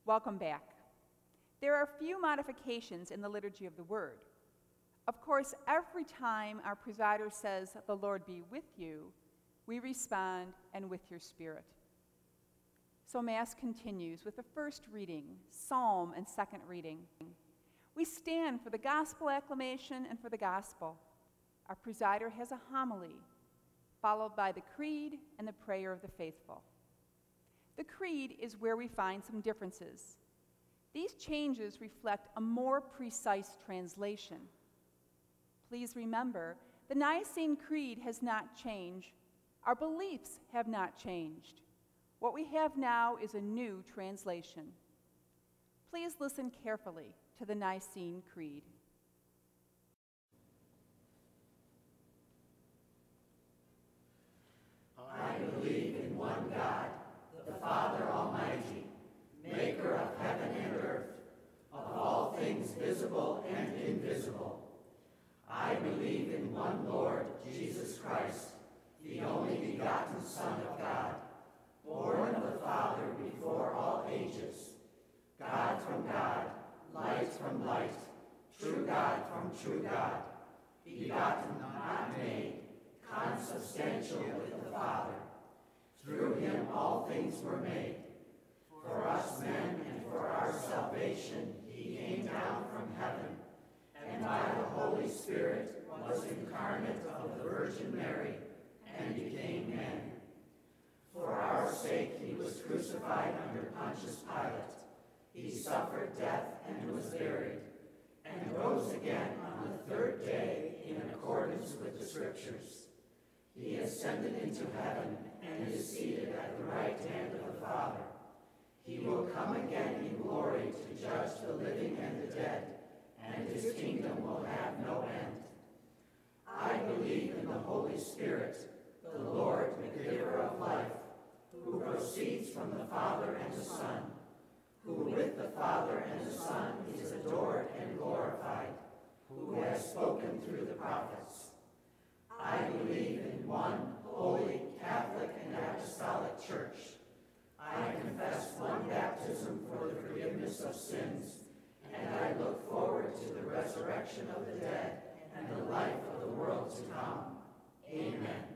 Welcome back. There are few modifications in the Liturgy of the Word. Of course, every time our presider says, "The Lord be with you," we respond, "and with your spirit." So Mass continues with the first reading, Psalm, and second reading. We stand for the Gospel acclamation and for the Gospel. Our presider has a homily, followed by the Creed and the Prayer of the Faithful. The Creed is where we find some differences. These changes reflect a more precise translation. Please remember, the Nicene Creed has not changed. Our beliefs have not changed. What we have now is a new translation. Please listen carefully to the Nicene Creed. I believe in one God, the Father Almighty, maker of heaven and earth, of all things visible and invisible. I believe in one Lord, Jesus Christ, the only begotten Son of God, born of the Father before all ages, God from God, light from light, true God from true God, begotten, not made, consubstantial with the Father. Through him all things were made. For us men and for our salvation he came down from heaven, and by the Holy Spirit was incarnate of the Virgin Mary, and became man. For our sake he was crucified under Pontius Pilate. He suffered death and was buried, and rose again on the third day in accordance with the Scriptures. He ascended into heaven and is seated at the right hand of the Father. He will come again in glory to judge the living and the dead, and his kingdom will have no end. I believe in the Holy Spirit, the Lord, the giver of life, who proceeds from the Father and the Son, who with the Father and the Son is adored and glorified, who has spoken through the prophets. I believe in one holy, Catholic, and Apostolic Church. I confess one baptism for the forgiveness of sins, and I look forward to the resurrection of the dead and the life of the world to come. Amen.